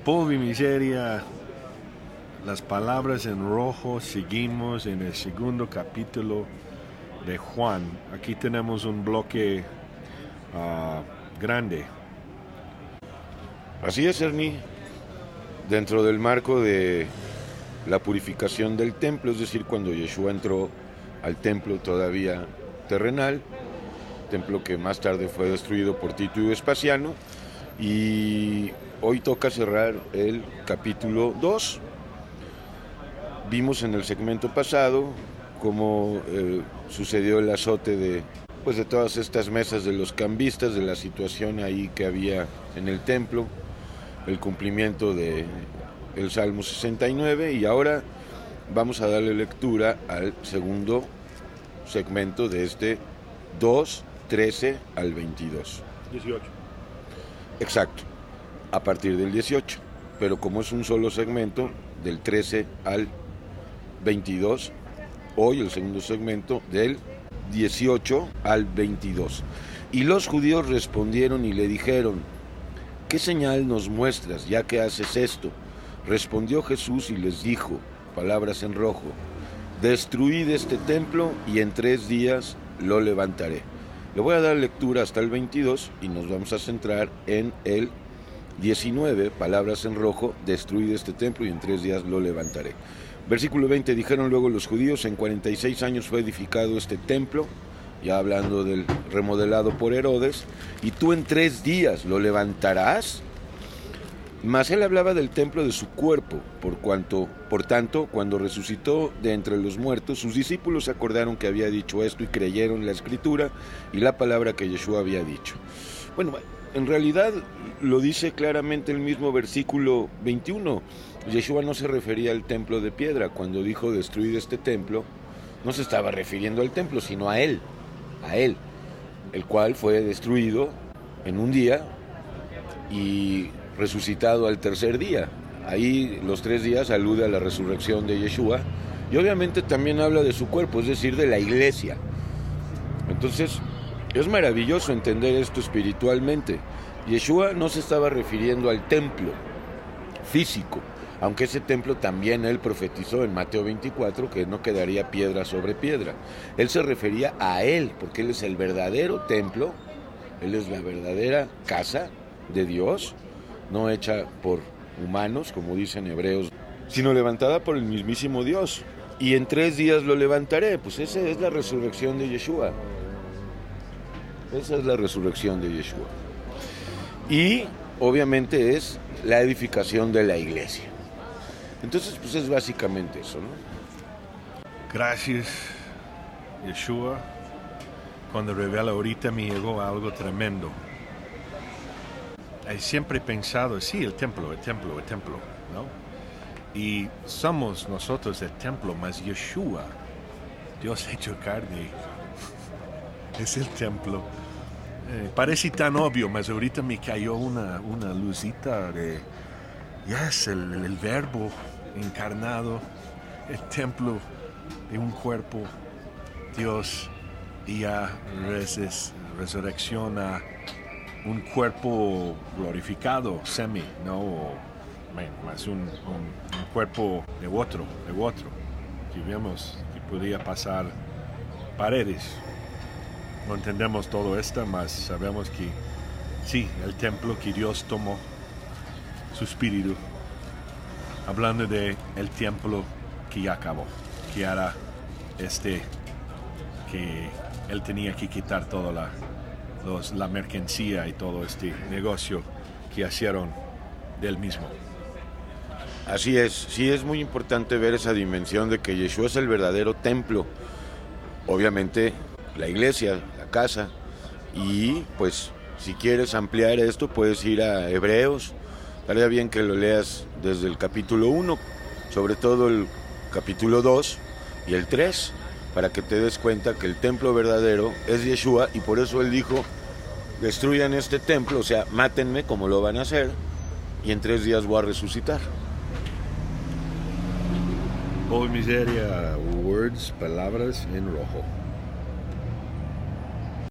Polvo y miseria, las palabras en rojo, seguimos en el segundo capítulo de Juan. Aquí tenemos un bloque grande. Así es, Ernie, dentro del marco de la purificación del templo, es decir, cuando Yeshua entró al templo todavía terrenal, templo que más tarde fue destruido por Tito y Vespasiano, y hoy toca cerrar el capítulo 2. Vimos en el segmento pasado cómo sucedió el azote de todas estas mesas de los cambistas, de la situación ahí que había en el templo, el cumplimiento del Salmo 69, y ahora vamos a darle lectura al segundo segmento de este 2, 13 al 22. 18. Exacto, a partir del 18, pero como es un solo segmento, del 13 al 22, hoy el segundo segmento del 18 al 22. Y los judíos respondieron y le dijeron: ¿qué señal nos muestras ya que haces esto? Respondió Jesús y les dijo, palabras en rojo: destruid este templo y en 3 días lo levantaré. Le voy a dar lectura hasta el 22 y nos vamos a centrar en el 19, palabras en rojo: destruid este templo y en 3 días lo levantaré. Versículo 20, dijeron luego los judíos: en 46 años fue edificado este templo, ya hablando del remodelado por Herodes, y tú en 3 días lo levantarás. Mas él hablaba del templo de su cuerpo, por tanto, cuando resucitó de entre los muertos, sus discípulos se acordaron que había dicho esto y creyeron la escritura y la palabra que Yeshua había dicho. Bueno, en realidad lo dice claramente el mismo versículo 21. Yeshua no se refería al templo de piedra. Cuando dijo destruir este templo, no se estaba refiriendo al templo, sino a él, el cual fue destruido en un día y resucitado al tercer día. Ahí los 3 días alude a la resurrección de Yeshua, y obviamente también habla de su cuerpo, es decir, de la iglesia. Entonces, es maravilloso entender esto espiritualmente. Yeshua no se estaba refiriendo al templo físico, aunque ese templo también él profetizó en Mateo 24 que no quedaría piedra sobre piedra. Él se refería a él, porque él es el verdadero templo, él es la verdadera casa de Dios, no hecha por humanos, como dicen hebreos, sino levantada por el mismísimo Dios. Y en 3 días lo levantaré. Pues esa es la resurrección de Yeshua. Esa es la resurrección de Yeshua. Y obviamente es la edificación de la iglesia. Entonces, pues es básicamente eso, ¿no? Gracias, Yeshua. Cuando revela ahorita me llegó algo tremendo. Siempre he pensado, sí, el templo, ¿no? Y somos nosotros el templo, más Yeshua, Dios hecho carne, es el templo. Parece tan obvio, mas ahorita me cayó una lucita de, el verbo encarnado, el templo de un cuerpo, Dios, y ya resurrección a un cuerpo glorificado, ¿no? Más un cuerpo de otro, que vemos que podía pasar paredes. No entendemos todo esto, mas sabemos que sí, el templo que Dios tomó, su espíritu, hablando de el templo que ya acabó, que era que él tenía que quitar toda la mercancía y todo este negocio que hicieron del mismo. Así es, sí es muy importante ver esa dimensión de que Yeshua es el verdadero templo, obviamente la iglesia, la casa, y pues si quieres ampliar esto puedes ir a Hebreos, estaría bien que lo leas desde el capítulo 1, sobre todo el capítulo 2 y el 3, para que te des cuenta que el templo verdadero es Yeshua, y por eso él dijo: destruyan este templo, o sea, mátenme como lo van a hacer, y en 3 días voy a resucitar. Polvo y miseria, words, palabras en rojo.